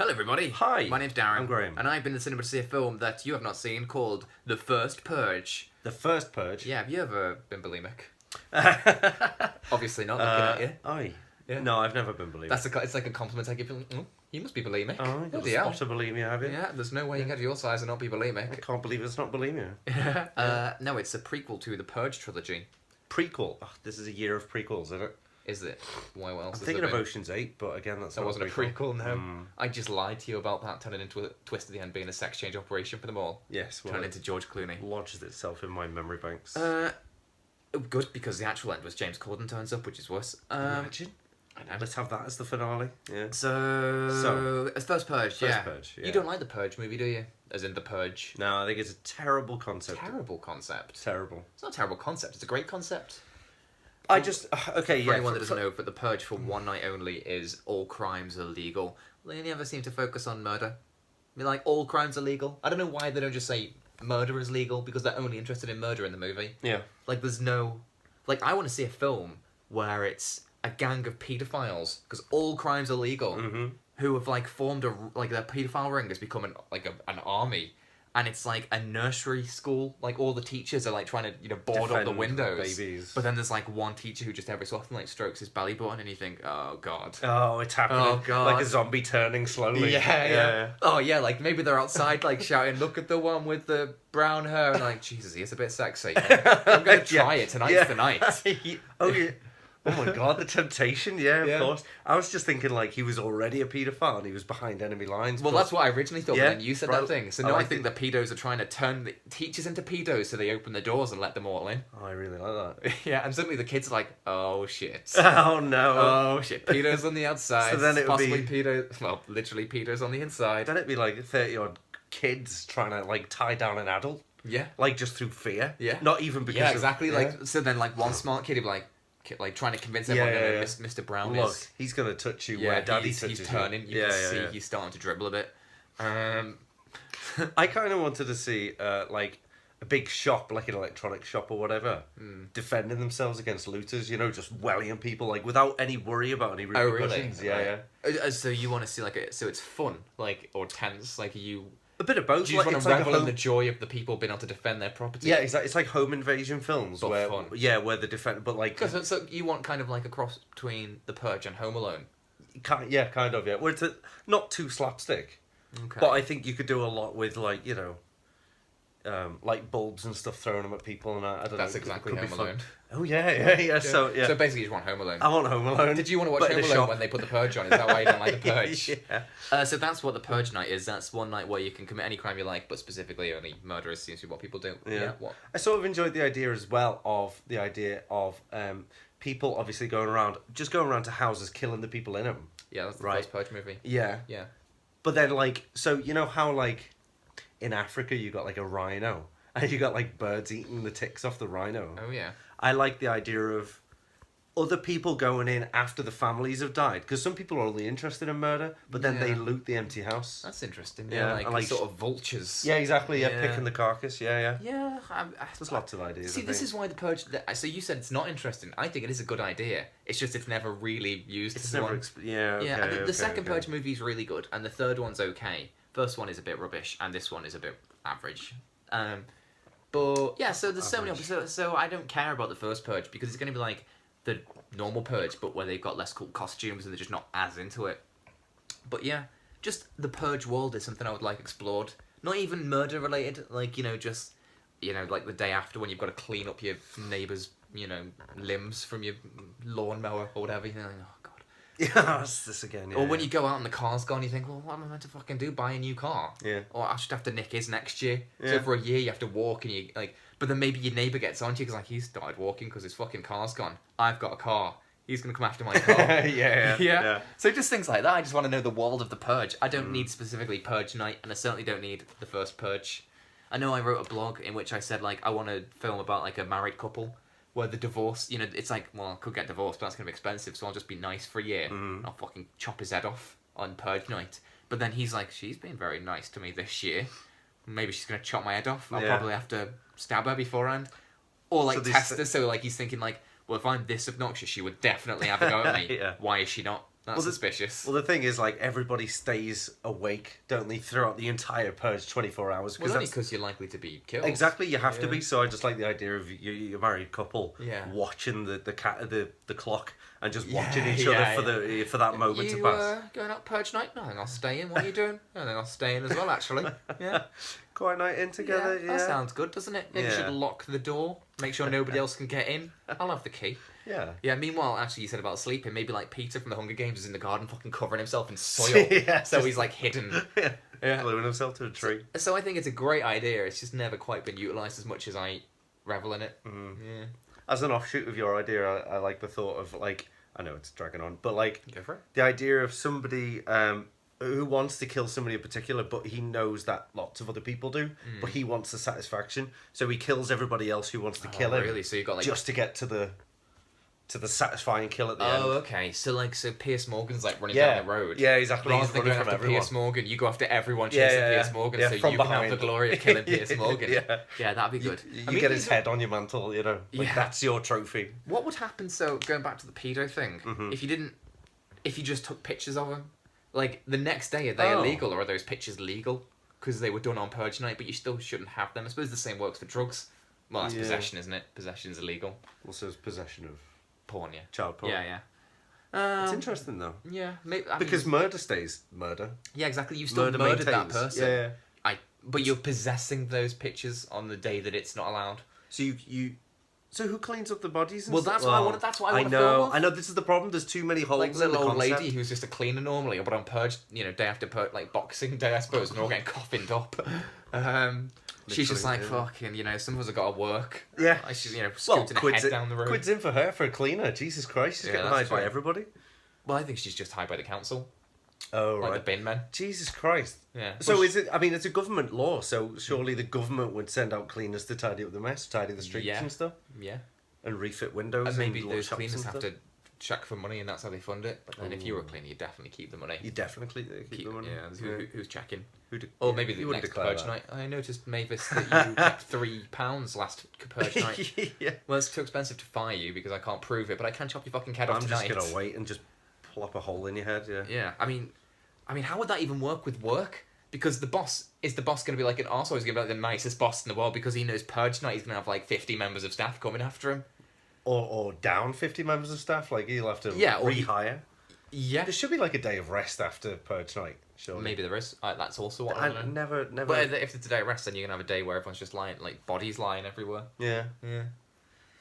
Hello everybody. Hi. My name's Darren. I'm Graham. And I've been to the cinema to see a film that you have not seen called The First Purge. The first Purge? Yeah, have you ever been bulimic? Obviously not, looking at you. Aye. Yeah. No, I've never been bulimic. It's like a compliment I give people. Oh, you must be bulimic. Oh, you've Bloody hell. spot of bulimia, have you? Yeah, there's no way you can get your size and not be I bulimic. can't believe it's not bulimia. No, it's a prequel to the Purge trilogy. Prequel. Oh, this is a year of prequels, isn't it? Is it? Why else? I'm thinking of Ocean's 8, but again, that's That not wasn't a prequel, no. I just lied to you about that, turning into a twist at the end being a sex change operation for them all. Yes, well, Turning into George Clooney. lodges itself in my memory banks. Good, because the actual end was James Corden turns up, which is worse. Imagine. I know. Let's have that as the finale. Yeah. So it's First Purge, First Purge, yeah. You don't like the Purge movie, do you? As in the Purge. No, I think it's a terrible concept. Terrible concept. Terrible. It's not a terrible concept. It's a great concept. Okay, For anyone that doesn't know, but the Purge for one night only is all crimes are legal. They only ever seem to focus on murder. I mean, like, all crimes are legal. I don't know why they don't just say murder is legal, because they're only interested in murder in the movie. Yeah. Like, there's no... Like, I want to see a film where it's a gang of paedophiles, because all crimes are legal, who have, like, formed a... Like, their paedophile ring has become an army, and it's, like, a nursery school. Like, all the teachers are, like, trying to, board up the Defend windows. babies. But then there's, like, one teacher who just every so often, like, strokes his belly button, and you think, oh, God. Oh, it's happening. Oh, God. Like a zombie turning slowly. Yeah. Oh, yeah, like, maybe they're outside, like, shouting, look at the one with the brown hair, and like, Jesus, he is a bit sexy. I'm going to try it. Tonight's the night. Oh, yeah. Oh my god, the temptation, yeah, of course. I was just thinking, like, he was already a paedophile and he was behind enemy lines. Well, that's what I originally thought, but then you said that thing. So, no, I think the pedos are trying to turn the teachers into pedos, so they open the doors and let them all in. Oh, I really like that. Yeah, and suddenly the kids are like, oh, shit. Oh, no. Oh, shit. Pedos on the outside. So then it would possibly be... pedos... Well, literally pedos on the inside. Then it'd be, like, 30-odd kids trying to, like, tie down an adult. Yeah. Like, just through fear. Yeah. Not even because Yeah, exactly. of... Like, so then, like, one smart kid would be like trying to convince everyone that Mr. Brown Look, is... he's going to touch you where daddy touches you. He's turning. You can see he's starting to dribble a bit. I kind of wanted to see, like, a big shop, like an electronic shop or whatever, defending themselves against looters, just wellying people, like, without any worry about any repercussions. Oh, really? Yeah. So you want to see, like, so it's fun, like, or tense, like, you... A bit of both. Do you just want to revel in the joy of the people being able to defend their property? Yeah, exactly. It's like home invasion films, but where fun. Where the defend, but like. So you want kind of like a cross between The Purge and Home Alone. Kind of, yeah. Where it's not too slapstick, okay. But I think you could do a lot with like like bulbs and stuff, throwing them at people, and I don't know. That's exactly Home Alone. Oh yeah. So basically, you just want Home Alone. I want Home Alone. Did you want to watch Home Alone when they put The Purge on? Is that why you don't like The Purge? Yeah. So that's what the Purge night is. That's one night where you can commit any crime you like, but specifically only murder seems to be what people do. Yeah. What? I sort of enjoyed the idea as well of people obviously going around to houses, killing the people in them. Yeah, that's the first Purge movie. Yeah. Yeah. But then, like, so you know how, like, in Africa you got, like, a rhino, and you got, like, birds eating the ticks off the rhino. Oh, yeah. I like the idea of other people going in after the families have died, because some people are only interested in murder, but then they loot the empty house. That's interesting. Yeah, like sort of vultures. Yeah, exactly. Yeah, picking the carcass. Yeah. Yeah. There's lots of ideas. See, this is why the Purge... So you said it's not interesting. I think it is a good idea. It's just it's never really used. It's never... The second Purge movie is really good, and the third one's okay. First one is a bit rubbish, and this one is a bit average. But, yeah, so there's so many... So I don't care about the first Purge, because it's going to be like the normal Purge, but where they've got less cool costumes and they're just not as into it. But yeah, just the Purge world is something I would like explored. Not even murder related, like, just, like the day after when you've got to clean up your neighbour's, limbs from your lawnmower or whatever. You think, like, oh god. Yeah, it's this again. Yeah, or when you go out and the car's gone, you think, well, what am I meant to fucking do? Buy a new car? Yeah. Or I should have to nick his next year. Yeah. So for a year you have to walk and you like. But then maybe your neighbour gets on to you because like he's started walking because his fucking car's gone. I've got a car. He's gonna come after my car. yeah. So just things like that. I just want to know the world of the Purge. I don't need specifically Purge Night, and I certainly don't need the first Purge. I know I wrote a blog in which I said like I want to film about like a married couple where the divorce, it's like, well, I could get divorced, but that's gonna be expensive, so I'll just be nice for a year. I'll fucking chop his head off on Purge Night. But then he's like, she's been very nice to me this year. Maybe she's gonna chop my head off. I'll probably have to stab her beforehand, or like test her. So like he's thinking like, well, if I'm this obnoxious, she would definitely have a go at me. Why is she not? That's suspicious. Well, the thing is, like, everybody stays awake, don't they, throughout the entire purge 24 hours? Well, only because you're likely to be killed. Exactly, you have to be. So I just like the idea of you a married couple watching the clock and just watching each other for that moment to pass. Going out purge night? No, I think I'll stay in. What are you doing? I think I'll stay in as well, actually. Yeah. Quiet night in together, yeah. That sounds good, doesn't it? Maybe you should lock the door, make sure nobody else can get in. I'll have the key. Yeah. Yeah, meanwhile, actually, you said about sleeping. Maybe, like, Peter from the Hunger Games is in the garden fucking covering himself in soil. So he's, like, hidden. Gluing himself to a tree. So I think it's a great idea. It's just never quite been utilised as much as I revel in it. Mm. Yeah. As an offshoot of your idea, I like the thought of, like... I know it's dragging on, but, like... Go for it. The idea of somebody... who wants to kill somebody in particular, but he knows that lots of other people do, but he wants the satisfaction, so he kills everybody else who wants to kill him. Really? So you got like just to get to the satisfying kill at the end. Oh, okay. So Piers Morgan's like running down the road. Yeah, exactly. Rather than going after Piers Morgan, you go after everyone chasing Piers Morgan, so you can have the glory of killing Piers Morgan. Yeah, that'd be good. You get his head on your mantle, you know. Like, that's your trophy. What would happen? So going back to the pedo thing, if you just took pictures of him? Like, the next day, are they illegal, or are those pictures legal? Because they were done on Purge Night, but you still shouldn't have them. I suppose the same works for drugs. Well, that's possession, isn't it? Possession's illegal. Also, it's possession of... porn, yeah. Child porn. Yeah. It's interesting, though. Yeah. Because murder stays murder. Yeah, exactly. You still murdered that person. Yeah. But you're possessing those pictures on the day that it's not allowed. So you So who cleans up the bodies? And that's what I wanted. That's what I want to know. film off. I know. This is the problem. There's too many holes. Like in little the old concept. lady who's just a cleaner normally, but on purge, day after purge, like Boxing Day, I suppose, and they're all getting coffined up. She's just like fucking. Some of us have got to work. Yeah. Like she's scooting her head down the road. Quid's in for her for a cleaner. Jesus Christ, she's getting hired by everybody. Well, I think she's just hired by the council. Oh, right. Like the bin men. Jesus Christ. Yeah. So is it... I mean, it's a government law, so surely the government would send out cleaners to tidy up the mess, tidy the streets and stuff? Yeah. And refit windows and maybe those shops cleaners and have stuff? to check for money and that's how they fund it. But then if you were a cleaner, you'd definitely keep the money. You definitely keep the money. Yeah, who's checking? Or maybe the next Purge Night. I noticed, Mavis, that you kept £3 last Purge Night. Yeah. Well, it's too expensive to fire you because I can't prove it, but I can chop your fucking head off tonight. I'm just going to wait and just plop a hole in your head, yeah. Yeah, I mean, how would that even work with work? Because the boss going to be like an arsehole? He's going to be like the nicest boss in the world because he knows Purge Night he's going to have like 50 members of staff coming after him. Or down 50 members of staff, like he'll have to rehire. Yeah. There should be like a day of rest after Purge Night, surely. Maybe there is. That's also what I never. But if it's a day of rest, then you're going to have a day where everyone's just lying, like bodies lying everywhere. Yeah. Yeah.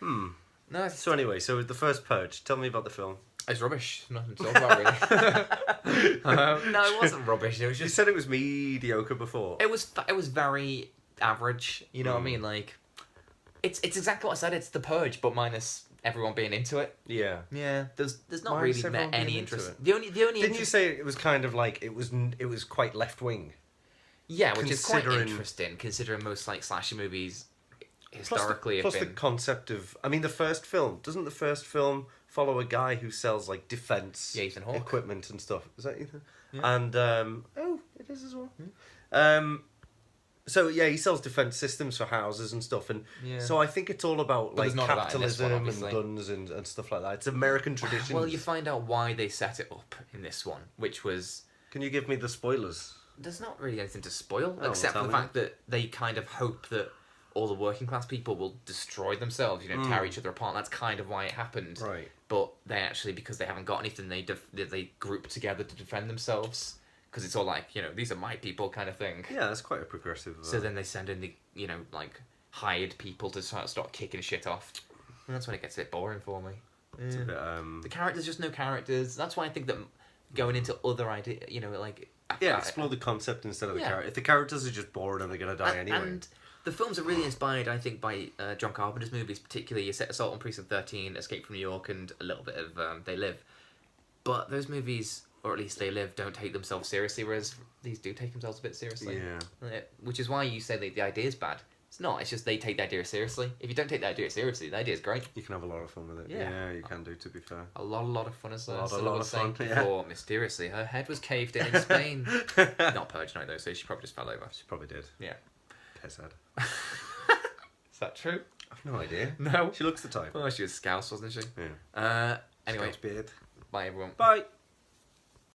No. So anyway, so the first Purge, tell me about the film. It's rubbish. Nothing to talk about, really. No, it wasn't rubbish. It was just... You said it was mediocre before. It was very average. You know what I mean? Like, it's exactly what I said. It's the Purge, but minus everyone being into it. Yeah. Yeah. There's not really any interest. The only Didn't you say it was kind of like it was quite left wing? Yeah, which is quite interesting considering most like slasher movies historically plus the concept of doesn't the first film follow a guy who sells like defense equipment and stuff? Is that Ethan? Yeah. And it is as well. So yeah, he sells defense systems for houses and stuff, and so I think it's all about like capitalism and guns and stuff like that. It's American tradition. Well, you find out why they set it up in this one, which was. Can you give me the spoilers? There's not really anything to spoil, except for the fact that they kind of hope that all the working class people will destroy themselves, tear each other apart. That's kind of why it happened. Right. But they actually, because they haven't got anything, they group together to defend themselves. Because it's all like, these are my people kind of thing. Yeah, that's quite a progressive... So then they send in the, like, hired people to start kicking shit off. And that's when it gets a bit boring for me. It's a bit, The characters, just no characters. That's why I think that going into other ideas, like... Yeah, explore the concept instead of the character. If the characters are just bored and they're going to die anyway. And the films are really inspired, I think, by John Carpenter's movies, particularly Assault on Precinct 13, Escape from New York, and a little bit of They Live. But those movies, or at least They Live, don't take themselves seriously, whereas these do take themselves a bit seriously. Yeah. Which is why you say that the idea is bad. It's not, it's just they take the idea seriously. If you don't take the idea seriously, the idea is great. You can have a lot of fun with it. Yeah, you can do, to be fair. A lot of fun, as a lot of fun, before, mysteriously, her head was caved in Spain. Not Purge Night, though, so she probably just fell over. She probably did. Yeah. Piss head. Is that true? I've no idea. No. She looks the type. Oh, she was Scouse, wasn't she? Yeah. Anyway. Scouse beard. Bye, everyone. Bye.